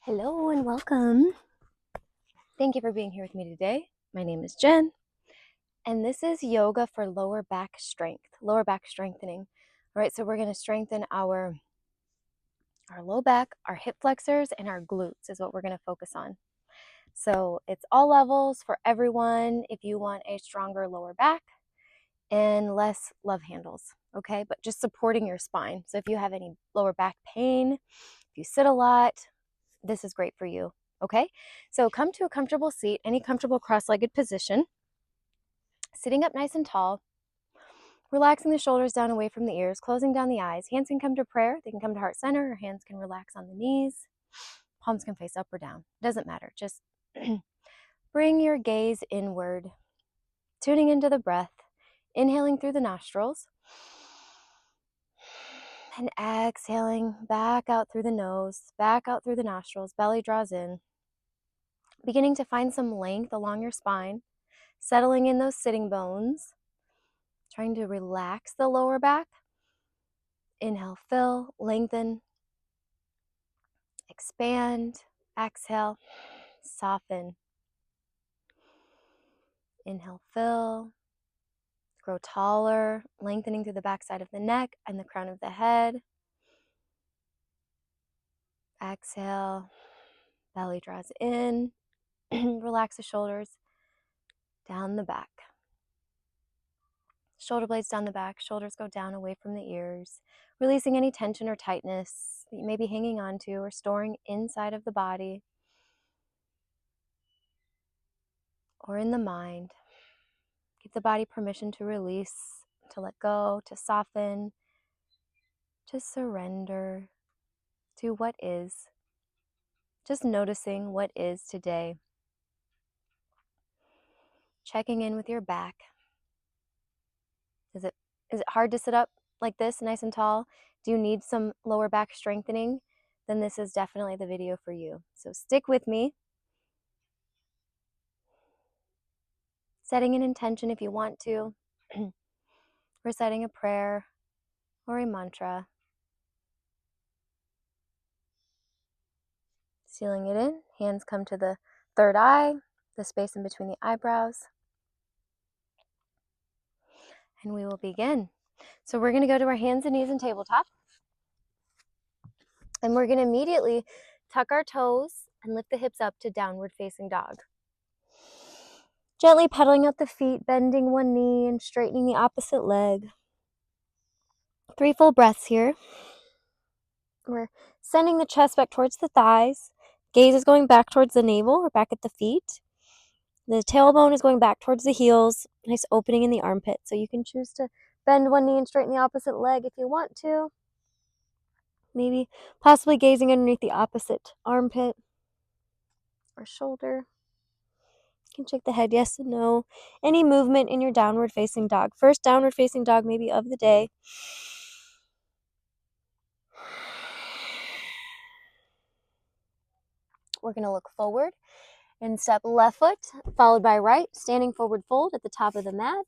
Hello and welcome. Thank you for being here with me today. My name is Jen, and this is yoga for lower back strength, lower back strengthening. All right, so we're going to strengthen our low back, our hip flexors, and our glutes is what we're going to focus on. So it's all levels for everyone if you want a stronger lower back and less love handles, okay? But just supporting your spine. So if you have any lower back pain, if you sit a lot, this is great for you. Okay, so come to a comfortable seat, any comfortable cross-legged position, sitting up nice and tall, relaxing the shoulders down away from the ears, closing down the eyes. Hands can come to prayer, they can come to heart center, or hands can relax on the knees. Palms can face up or down, doesn't matter. Just bring your gaze inward, tuning into the breath, inhaling through the nostrils, and exhaling back out through the nose, back out through the nostrils, belly draws in. Beginning to find some length along your spine, settling in those sitting bones, trying to relax the lower back. Inhale, fill, lengthen, expand, exhale, soften. Inhale, fill, grow taller, lengthening through the backside of the neck and the crown of the head. Exhale, belly draws in, relax the shoulders, down the back. Shoulder blades down the back, shoulders go down away from the ears, releasing any tension or tightness that you may be hanging on to or storing inside of the body or in the mind. Give the body permission to release, to let go, to soften, to surrender to what is. Just noticing what is today. Checking in with your back. Is it hard to sit up like this, nice and tall? Do you need some lower back strengthening? Then this is definitely the video for you. So stick with me. Setting an intention if you want to. Reciting a prayer or a mantra. Sealing it in. Hands come to the third eye, the space in between the eyebrows. And we will begin. So we're going to go to our hands and knees and tabletop. And we're going to immediately tuck our toes and lift the hips up to downward facing dog. Gently pedaling out the feet, bending one knee and straightening the opposite leg. 3 full breaths here. We're sending the chest back towards the thighs. Gaze is going back towards the navel or back at the feet. The tailbone is going back towards the heels. Nice opening in the armpit. So you can choose to bend one knee and straighten the opposite leg if you want to. Maybe possibly gazing underneath the opposite armpit or shoulder. You can shake the head yes and no. Any movement in your downward facing dog. First downward facing dog maybe of the day. We're going to look forward and step left foot followed by right, standing forward fold at the top of the mat.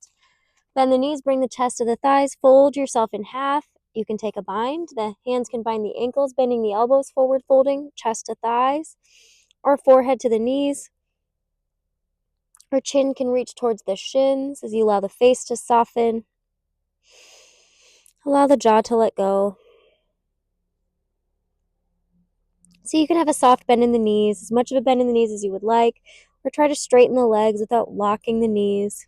Bend the knees, bring the chest to the thighs, fold yourself in half. You can take a bind. The hands can bind the ankles, bending the elbows forward, folding, chest to thighs, or forehead to the knees. Or chin can reach towards the shins as you allow the face to soften. Allow the jaw to let go. So you can have a soft bend in the knees, as much of a bend in the knees as you would like, or try to straighten the legs without locking the knees.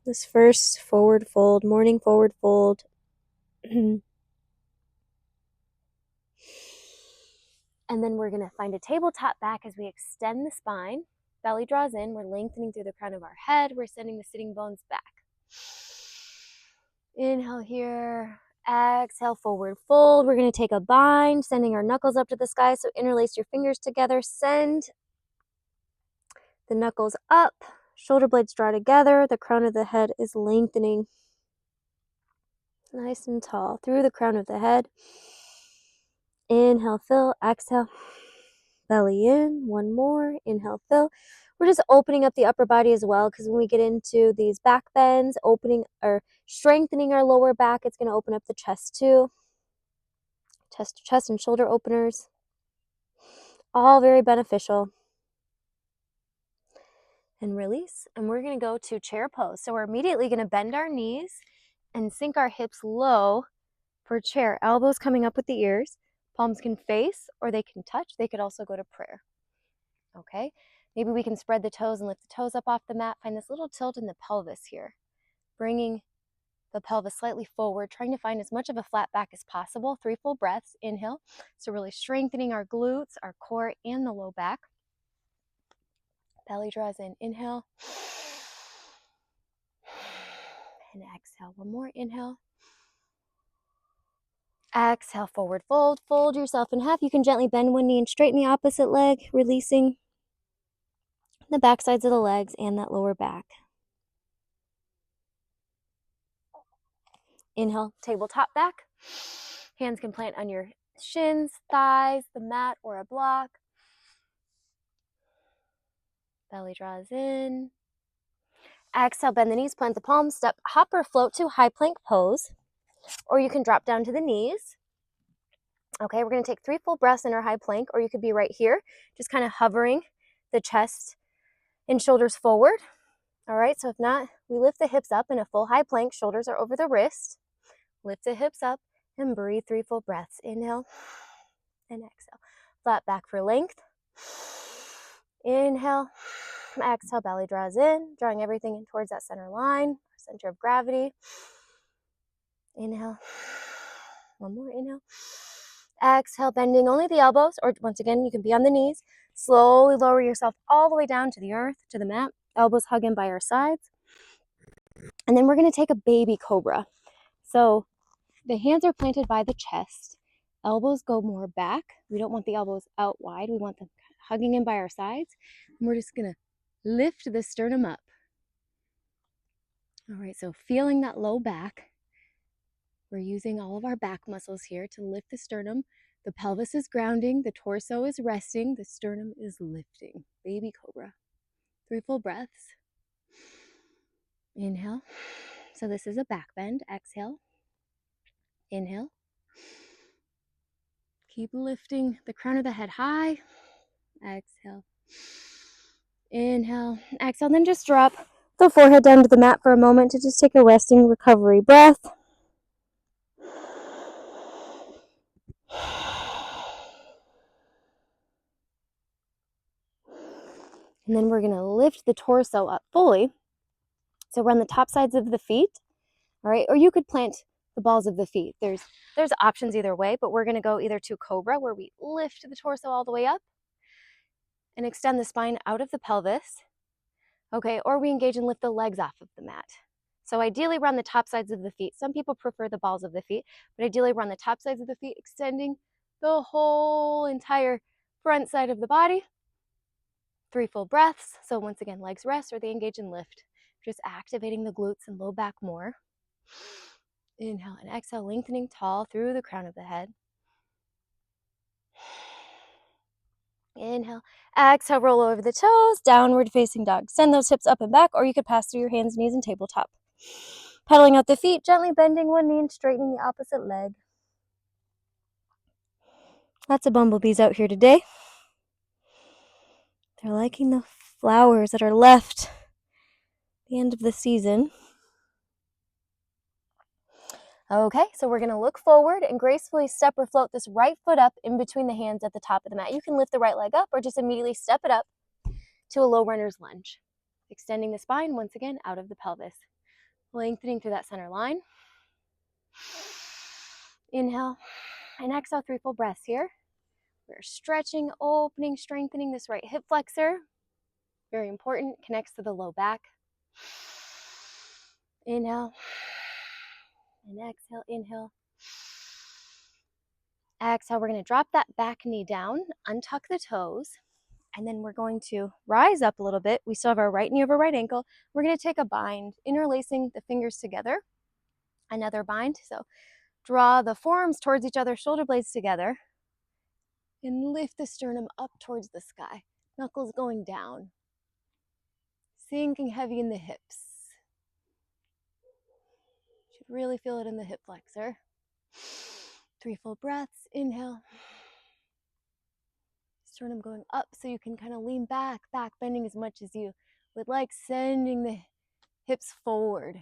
This first forward fold, morning forward fold. And then we're going to find a tabletop back as we extend the spine. Belly draws in. We're lengthening through the crown of our head. We're sending the sitting bones back. Inhale here. Exhale, forward fold. We're going to take a bind, sending our knuckles up to the sky. So interlace your fingers together. Send the knuckles up. Shoulder blades draw together. The crown of the head is lengthening. Nice and tall through the crown of the head. Inhale, fill. Exhale. Belly in. One more. Inhale, fill. We're just opening up the upper body as well, because when we get into these back bends, opening or strengthening our lower back, it's going to open up the chest too. Chest to chest and shoulder openers. All very beneficial. And release. And we're going to go to chair pose. So we're immediately going to bend our knees and sink our hips low for chair. Elbows coming up with the ears. Palms can face or they can touch. They could also go to prayer. Okay? Maybe we can spread the toes and lift the toes up off the mat. Find this little tilt in the pelvis here. Bringing the pelvis slightly forward, trying to find as much of a flat back as possible. 3 full breaths. Inhale. So really strengthening our glutes, our core, and the low back. Belly draws in. Inhale. And exhale. One more. Inhale. Exhale, forward fold. Fold yourself in half. You can gently bend one knee and straighten the opposite leg, releasing the back sides of the legs and that lower back. Inhale, tabletop back. Hands can plant on your shins, thighs, the mat, or a block. Belly draws in. Exhale, bend the knees, plant the palms, step, hop or float to high plank pose, or you can drop down to the knees. Okay, we're going to take 3 full breaths in our high plank, or you could be right here, just kind of hovering the chest and shoulders forward. All right, so if not, we lift the hips up in a full high plank, shoulders are over the wrist. Lift the hips up and breathe 3 full breaths. Inhale and exhale. Flat back for length. Inhale, exhale, belly draws in, drawing everything in towards that center line, center of gravity. Inhale. One more inhale. Exhale, bending only the elbows, or once again, you can be on the knees. Slowly lower yourself all the way down to the earth, to the mat. Elbows hug in by our sides. And then we're going to take a baby cobra. So the hands are planted by the chest. Elbows go more back. We don't want the elbows out wide. We want them hugging in by our sides. And we're just going to lift the sternum up. All right, so feeling that low back. We're using all of our back muscles here to lift the sternum. The pelvis is grounding. The torso is resting. The sternum is lifting. Baby cobra. 3 full breaths. Inhale. So this is a back bend. Exhale. Inhale. Keep lifting the crown of the head high. Exhale. Inhale. Exhale. Then just drop the forehead down to the mat for a moment to just take a resting recovery breath. And then we're going to lift the torso up fully. So we're on the top sides of the feet. All right. Or you could plant the balls of the feet. There's options either way, but we're going to go either to cobra, where we lift the torso all the way up and extend the spine out of the pelvis. Okay, or we engage and lift the legs off of the mat. So ideally we're on the top sides of the feet. Some people prefer the balls of the feet, but ideally we're on the top sides of the feet, extending the whole entire front side of the body. 3 full breaths. So once again, legs rest or they engage and lift. Just activating the glutes and low back more. Inhale and exhale, lengthening tall through the crown of the head. Inhale, exhale, roll over the toes, downward facing dog. Send those hips up and back, or you could pass through your hands, knees, and tabletop. Pedaling out the feet, gently bending one knee and straightening the opposite leg. Lots of bumblebees out here today. They're liking the flowers that are left at the end of the season. Okay, so we're going to look forward and gracefully step or float this right foot up in between the hands at the top of the mat. You can lift the right leg up or just immediately step it up to a low runner's lunge. Extending the spine once again out of the pelvis. Lengthening through that center line. Inhale and exhale, 3 full breaths here. We're stretching, opening, strengthening this right hip flexor. Very important, connects to the low back. Inhale and exhale, inhale. Exhale, we're going to drop that back knee down, untuck the toes, and then we're going to rise up a little bit. We still have our right knee over right ankle. We're going to take a bind, interlacing the fingers together. Another bind. So draw the forearms towards each other, shoulder blades together, and lift the sternum up towards the sky. Knuckles going down. Sinking heavy in the hips. Should really feel it in the hip flexor. 3 full breaths. Inhale. Sternum going up so you can kind of lean back bending as much as you would like, sending the hips forward,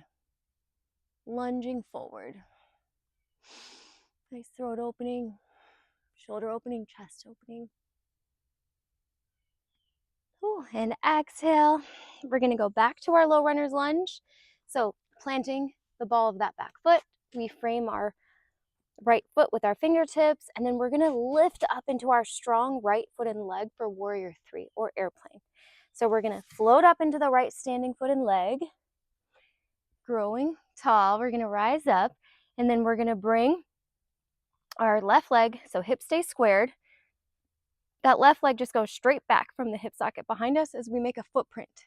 lunging forward. Nice throat opening, shoulder opening, chest opening. Ooh, and exhale. We're going to go back to our low runner's lunge. So planting the ball of that back foot, we frame our right foot with our fingertips, and then we're going to lift up into our strong right foot and leg for warrior 3 or airplane. So we're going to float up into the right standing foot and leg, growing tall. We're going to rise up, and then we're going to bring our left leg, so hips stay squared. That left leg just goes straight back from the hip socket behind us as we make a footprint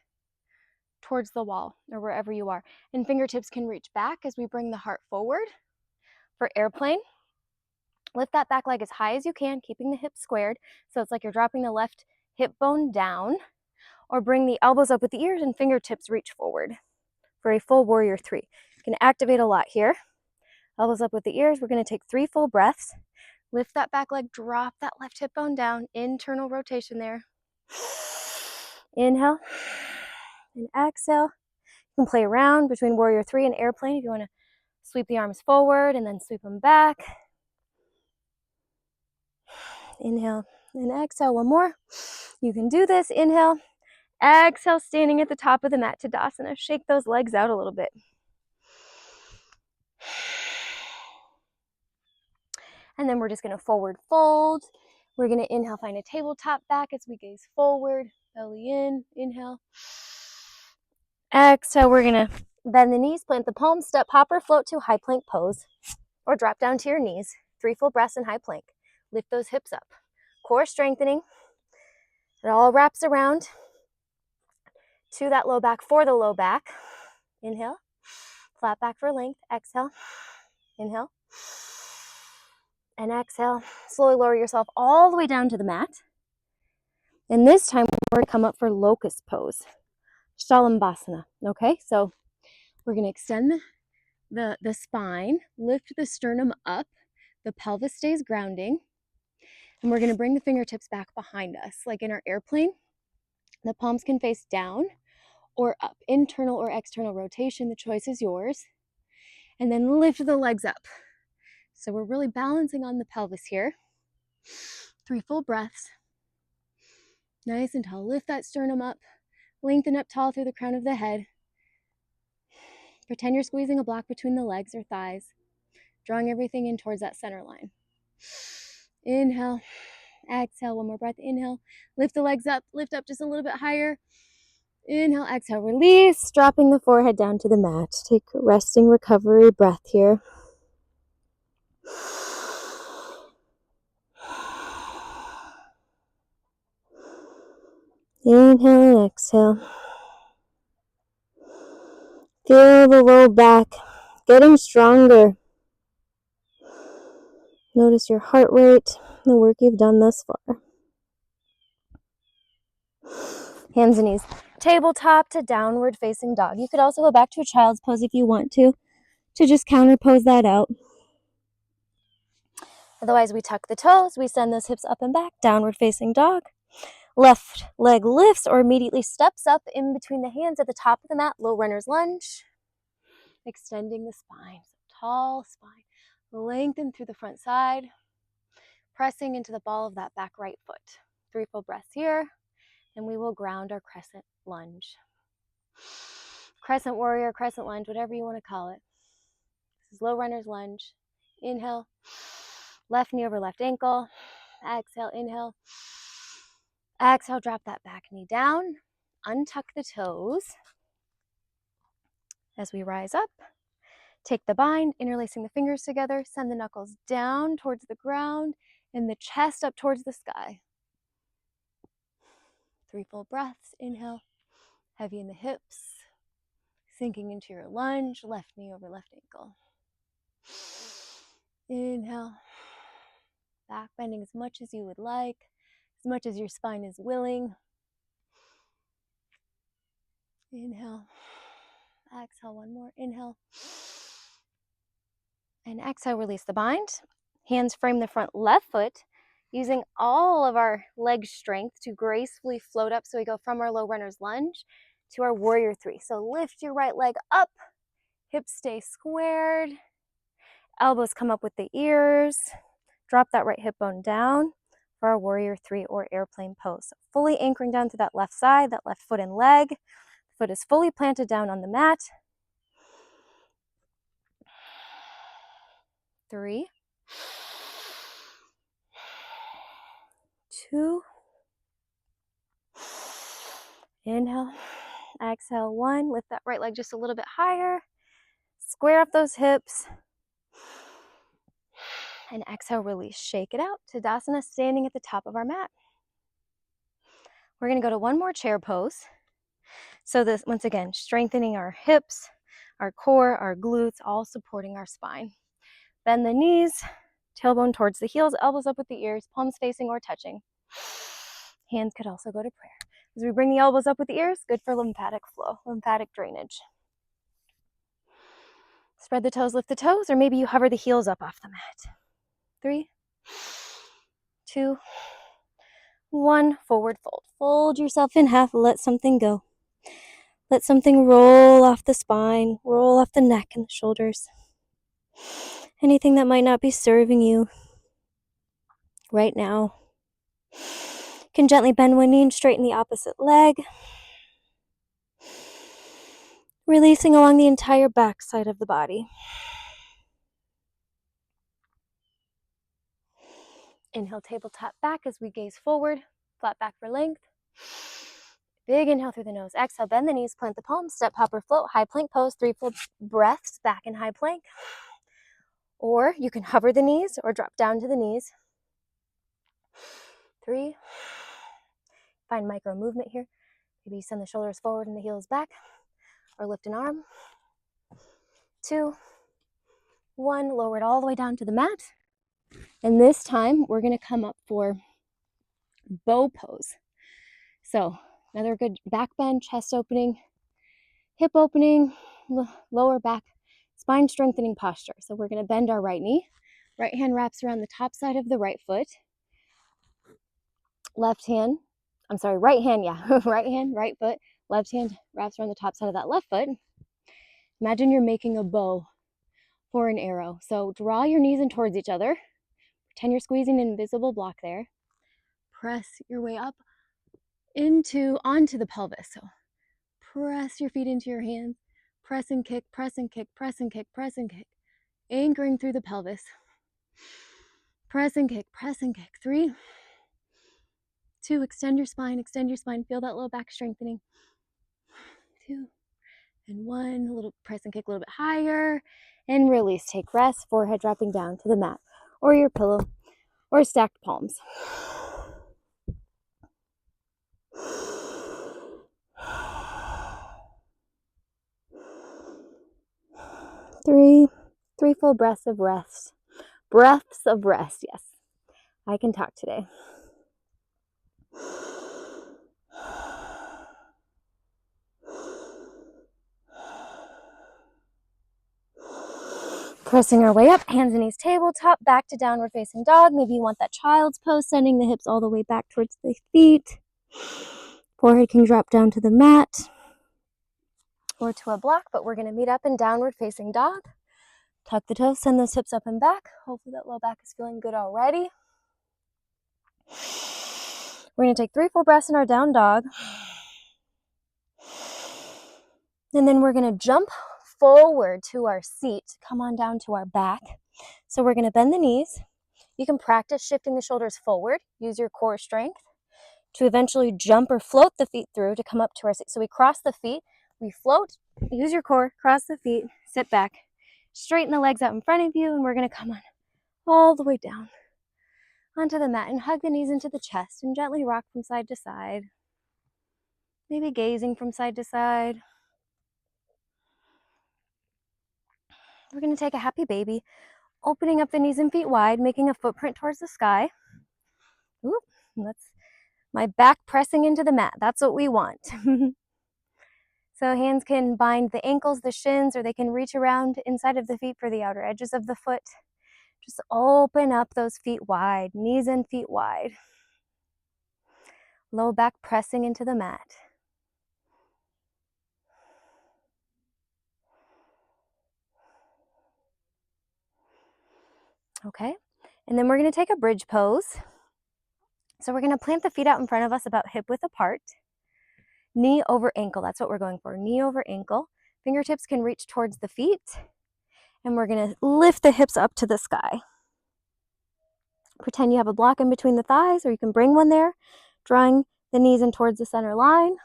towards the wall or wherever you are. And fingertips can reach back as we bring the heart forward. For airplane, lift that back leg as high as you can, keeping the hips squared. So it's like you're dropping the left hip bone down, or bring the elbows up with the ears and fingertips reach forward for a full warrior 3. You can activate a lot here. Elbows up with the ears. We're going to take 3 full breaths. Lift that back leg, drop that left hip bone down, internal rotation there. Inhale and exhale. You can play around between warrior 3 and airplane if you want to sweep the arms forward and then sweep them back. Inhale and exhale. One more. You can do this. Inhale, exhale, standing at the top of the mat, Tadasana. Shake those legs out a little bit. And then we're just going to forward fold. We're going to inhale, find a tabletop back as we gaze forward, belly in, inhale. Exhale, we're going to bend the knees, plant the palms, step, hop or float to high plank pose, or drop down to your knees. 3 full breaths in high plank. Lift those hips up. Core strengthening. It all wraps around to that low back for the low back. Inhale, flat back for length. Exhale, inhale, and exhale. Slowly lower yourself all the way down to the mat. And this time we're going to come up for locust pose, Shalambhasana. Okay, so we're going to extend the spine, lift the sternum up, the pelvis stays grounding, and we're going to bring the fingertips back behind us. Like in our airplane, the palms can face down or up, internal or external rotation. The choice is yours. And then lift the legs up. So we're really balancing on the pelvis here. 3 full breaths. Nice and tall. Lift that sternum up. Lengthen up tall through the crown of the head. Pretend you're squeezing a block between the legs or thighs, drawing everything in towards that center line. Inhale. Exhale. One more breath. Inhale. Lift the legs up. Lift up just a little bit higher. Inhale. Exhale. Release. Dropping the forehead down to the mat. Take a resting recovery breath here. Inhale and exhale. Feel the low back getting stronger. Notice your heart rate, the work you've done thus far. Hands and knees. Tabletop to downward facing dog. You could also go back to a child's pose if you want to just counter pose that out. Otherwise, we tuck the toes, we send those hips up and back, downward facing dog. Left leg lifts or immediately steps up in between the hands at the top of the mat, low runner's lunge. Extending the spine, so tall spine. Lengthen through the front side, pressing into the ball of that back right foot. 3 full breaths here, and we will ground our crescent lunge. Crescent warrior, crescent lunge, whatever you want to call it. This is low runner's lunge. Inhale, left knee over left ankle. Exhale, inhale. Exhale, drop that back knee down. Untuck the toes as we rise up. Take the bind, interlacing the fingers together. Send the knuckles down towards the ground and the chest up towards the sky. 3 full breaths. Inhale, heavy in the hips. Sinking into your lunge, left knee over left ankle. Inhale, back bending as much as you would like, as much as your spine is willing. Inhale, exhale, one more. Inhale, and exhale, release the bind. Hands frame the front left foot. using all of our leg strength to gracefully float up. So we go from our low runner's lunge to our warrior three. So lift your right leg up, hips stay squared, elbows come up with the ears, drop that right hip bone down for our warrior three or airplane pose. So fully anchoring down to that left side, that left foot and leg. The foot is fully planted down on the mat. 3, 2, inhale, exhale, 1. Lift that right leg just a little bit higher. Square up those hips. And exhale, release. Shake it out. Tadasana, standing at the top of our mat. We're going to go to one more chair pose. So this, once again, strengthening our hips, our core, our glutes, all supporting our spine. Bend the knees, tailbone towards the heels, elbows up with the ears, palms facing or touching. Hands could also go to prayer. As we bring the elbows up with the ears, good for lymphatic flow, lymphatic drainage. Spread the toes, lift the toes, or maybe you hover the heels up off the mat. 3, 2, 1, forward fold. Fold yourself in half, let something go. Let something roll off the spine, roll off the neck and the shoulders. Anything that might not be serving you right now. You can gently bend one knee and straighten the opposite leg. Releasing along the entire back side of the body. Inhale, tabletop back as we gaze forward, flat back for length. Big inhale through the nose. Exhale, bend the knees, plant the palms, step, hop, or float, high plank pose, 3 full breaths back in high plank. Or you can hover the knees or drop down to the knees. 3. Find micro movement here. Maybe send the shoulders forward and the heels back, or lift an arm. 2, 1, lower it all the way down to the mat. And this time we're going to come up for bow pose. So another good back bend, chest opening, hip opening, lower back, spine strengthening posture. So we're going to bend our right knee. Right hand wraps around the top side of the right foot. Right hand, right foot. Left hand wraps around the top side of that left foot. Imagine you're making a bow for an arrow. So draw your knees in towards each other. Pretend you're squeezing an invisible block there. Press your way up onto the pelvis. So press your feet into your hands. Press and kick, press and kick, press and kick, press and kick. Anchoring through the pelvis. Press and kick, press and kick. 3, 2, extend your spine, feel that low back strengthening. 2, and 1, a little press and kick a little bit higher, and release. Take rest, forehead dropping down to the mat, or your pillow, or stacked palms. 3 full breaths of rest. Breaths of rest, yes. I can talk today. Pressing our way up, hands and knees tabletop, back to downward facing dog. Maybe you want that child's pose, sending the hips all the way back towards the feet. Forehead can drop down to the mat or to a block, but we're going to meet up in downward facing dog. Tuck the toes, send those hips up and back. Hopefully that low back is feeling good already. We're going to take 3 full breaths in our down dog. And then we're going to jump forward to our seat, come on down to our back. So we're going to bend the knees. You can practice shifting the shoulders forward, use your core strength to eventually jump or float the feet through to come up to our seat. So we cross the feet, we float, use your core, cross the feet, sit back, straighten the legs out in front of you, and we're going to come on all the way down onto the mat and hug the knees into the chest and gently rock from side to side, maybe gazing from side to side. We're going to take a happy baby, opening up the knees and feet wide, making a footprint towards the sky. Ooh, that's my back pressing into the mat. That's what we want. So hands can bind the ankles, the shins, or they can reach around inside of the feet for the outer edges of the foot. Just open up those feet wide, knees and feet wide. Low back pressing into the mat. Okay, and then we're going to take a bridge pose. So we're going to plant the feet out in front of us about hip width apart. Knee over ankle, that's what we're going for. Knee over ankle. Fingertips can reach towards the feet. And we're going to lift the hips up to the sky. Pretend you have a block in between the thighs, or you can bring one there, drawing the knees in towards the center line.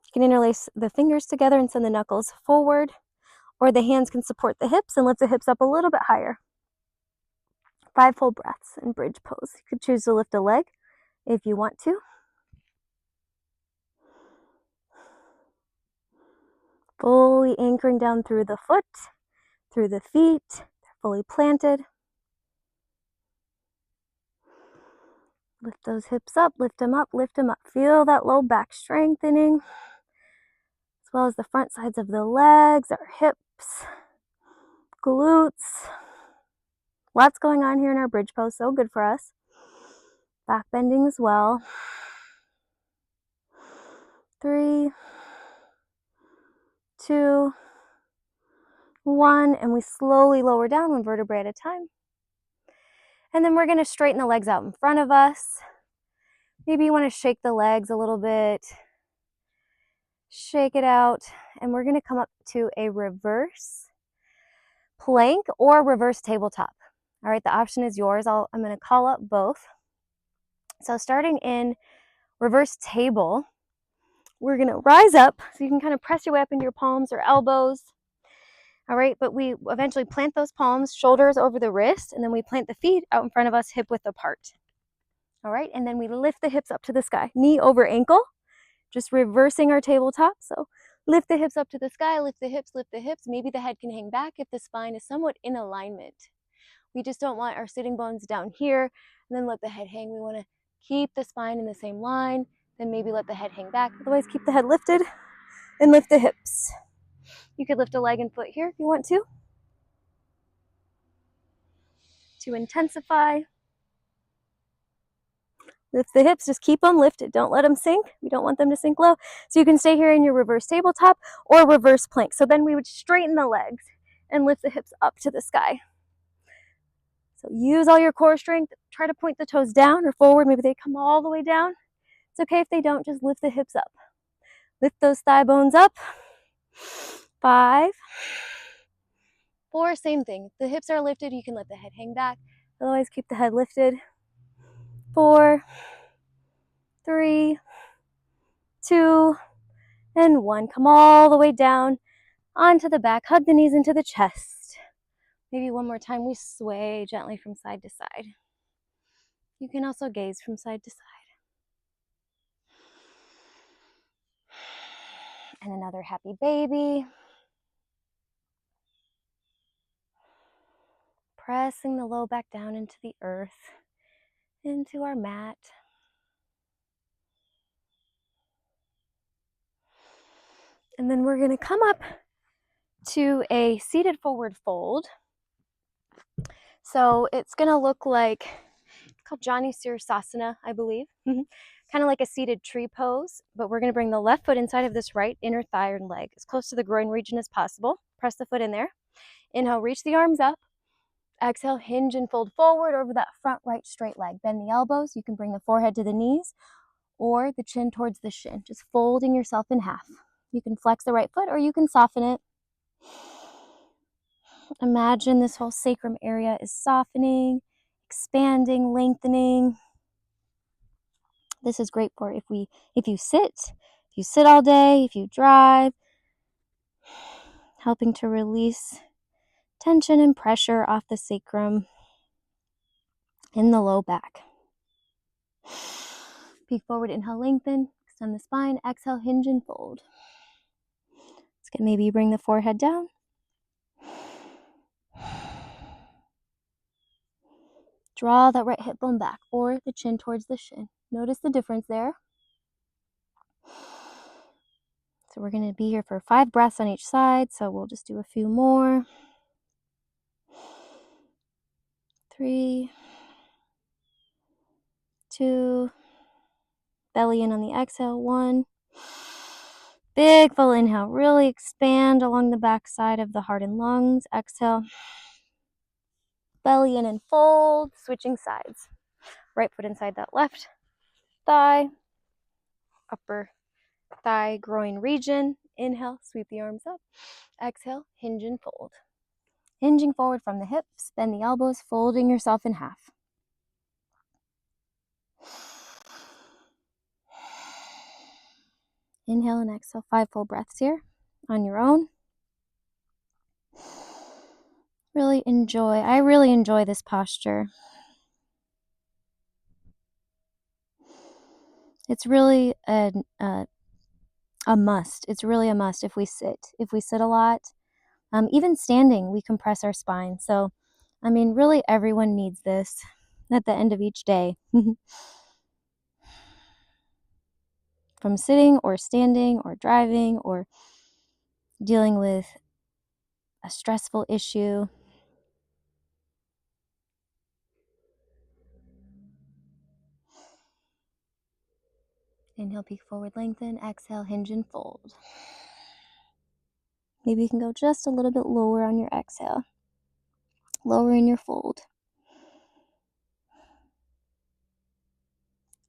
You can interlace the fingers together and send the knuckles forward, or the hands can support the hips and lift the hips up a little bit higher. 5 full breaths in bridge pose. You could choose to lift a leg if you want to. Fully anchoring down through the foot, through the feet. They're fully planted. Lift those hips up, lift them up, lift them up. Feel that low back strengthening, as well as the front sides of the legs, our hips, glutes. Lots going on here in our bridge pose, so good for us. Back bending as well. 3, 2, 1, and we slowly lower down 1 vertebrae at a time. And then we're going to straighten the legs out in front of us. Maybe you want to shake the legs a little bit. Shake it out, and we're going to come up to a reverse plank or reverse tabletop. All right, the option is yours. I'm going to call up both. So starting in reverse table, we're going to rise up, so you can kind of press your way up into your palms or elbows. All right, but we eventually plant those palms, shoulders over the wrist, and then we plant the feet out in front of us, hip width apart. All right, and then we lift the hips up to the sky, knee over ankle, just reversing our tabletop. So lift the hips up to the sky, lift the hips, lift the hips. Maybe the head can hang back if the spine is somewhat in alignment. We just don't want our sitting bones down here and then let the head hang. We want to keep the spine in the same line, then maybe let the head hang back. Otherwise, keep the head lifted and lift the hips. You could lift a leg and foot here if you want to intensify. Lift the hips, just keep them lifted. Don't let them sink. We don't want them to sink low. So you can stay here in your reverse tabletop or reverse plank. So then we would straighten the legs and lift the hips up to the sky. So use all your core strength. Try to point the toes down or forward. Maybe they come all the way down. It's okay if they don't, just lift the hips up. Lift those thigh bones up. 5, 4, same thing. If the hips are lifted, you can let the head hang back. Otherwise, keep the head lifted. 4, 3, 2, and 1. Come all the way down onto the back. Hug the knees into the chest. Maybe one more time, we sway gently from side to side. You can also gaze from side to side. And another happy baby. Pressing the low back down into the earth, into our mat. And then we're going to come up to a seated forward fold. So it's going to look like, it's called Jani Sirsasana, I believe. Kind of like a seated tree pose, but we're going to bring the left foot inside of this right inner thigh and leg as close to the groin region as possible. Press the foot in there. Inhale, reach the arms up. Exhale, hinge and fold forward over that front right straight leg. Bend the elbows. You can bring the forehead to the knees or the chin towards the shin, just folding yourself in half. You can flex the right foot or you can soften it. Imagine this whole sacrum area is softening, expanding, lengthening. This is great for if you sit all day, if you drive, helping to release tension and pressure off the sacrum in the low back. Peek forward, inhale, lengthen, extend the spine, exhale, hinge and fold. Let's get, maybe you bring the forehead down. Draw that right hip bone back or the chin towards the shin. Notice the difference there. So we're going to be here for 5 breaths on each side, so we'll just do a few more. 3, 2, belly in on the exhale, 1. Big full inhale, really expand along the back side of the heart and lungs. Exhale, belly in and fold, switching sides. Right foot inside that left thigh, upper thigh groin region. Inhale, sweep the arms up. Exhale, hinge and fold. Hinging forward from the hips, bend the elbows, folding yourself in half. Inhale and exhale, 5 full breaths here on your own. I really enjoy this posture. It's really a must. It's really a must if we sit. If we sit a lot, even standing, we compress our spine. So, I mean, really everyone needs this at the end of each day. From sitting or standing or driving or dealing with a stressful issue. Inhale, peek forward, lengthen. Exhale, hinge and fold. Maybe you can go just a little bit lower on your exhale. Lowering your fold.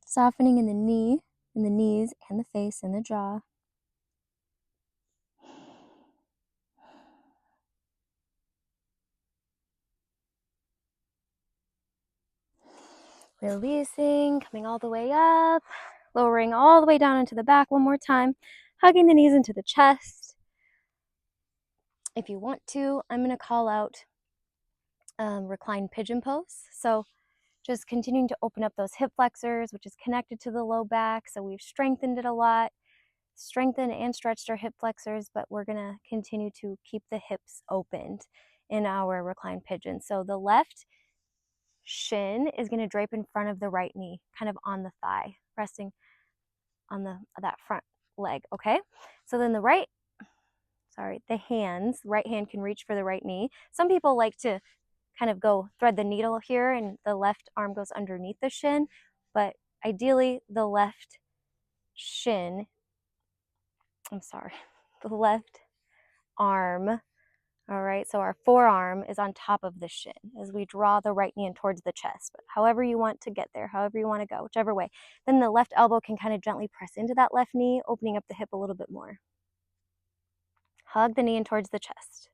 Softening in the knees and the face and the jaw. Releasing, coming all the way up, lowering all the way down into the back one more time, hugging the knees into the chest. If you want to, I'm going to call out reclined pigeon pose. So just continuing to open up those hip flexors, which is connected to the low back. So we've strengthened it a lot, strengthened and stretched our hip flexors, but we're going to continue to keep the hips opened in our reclined pigeon. So the left shin is going to drape in front of the right knee, kind of on the thigh, resting on that front leg, okay? So then the right hand can reach for the right knee. Some people like to kind of go thread the needle here and the left arm goes underneath the shin, but ideally the left arm. All right, so our forearm is on top of the shin as we draw the right knee in towards the chest. But however you want to get there, however you want to go, whichever way. Then the left elbow can kind of gently press into that left knee, opening up the hip a little bit more. Hug the knee in towards the chest.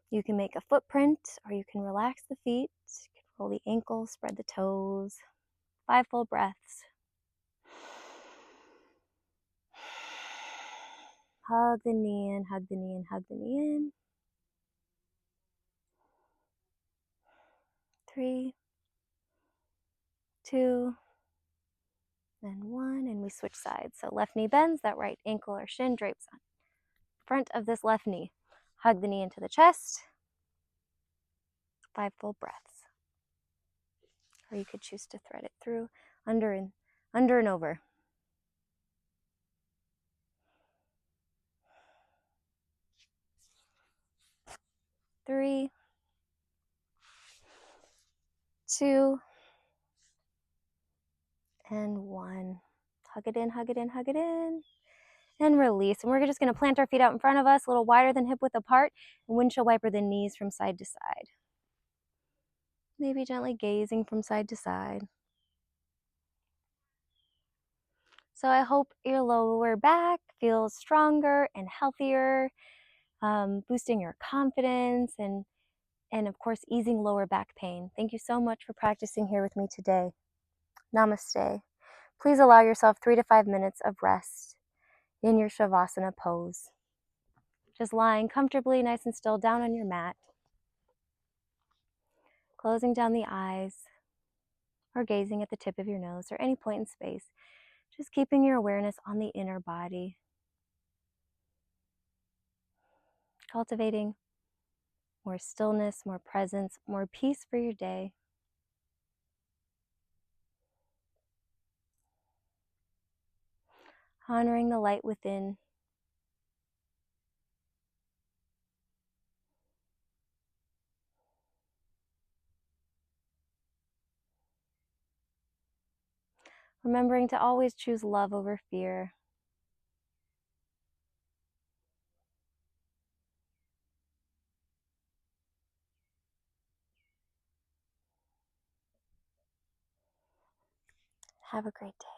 You can make a footprint or you can relax the feet. You can roll the ankles, spread the toes. 5 full breaths. Hug the knee in, hug the knee in, hug the knee in. 3, 2, and 1, and we switch sides. So left knee bends, that right ankle or shin drapes on front of this left knee. Hug the knee into the chest. 5 full breaths. Or you could choose to thread it through, under and over. 3, 2, and 1. Hug it in, hug it in, hug it in. And release. And we're just going to plant our feet out in front of us, a little wider than hip width apart, and windshield wiper the knees from side to side. Maybe gently gazing from side to side. So I hope your lower back feels stronger and healthier, boosting your confidence and of course, easing lower back pain. Thank you so much for practicing here with me today. Namaste. Please allow yourself 3 to 5 minutes of rest in your Shavasana pose. Just lying comfortably, nice and still down on your mat. Closing down the eyes or gazing at the tip of your nose or any point in space. Just keeping your awareness on the inner body. Cultivating more stillness, more presence, more peace for your day. Honoring the light within. remembering to always choose love over fear. Have a great day.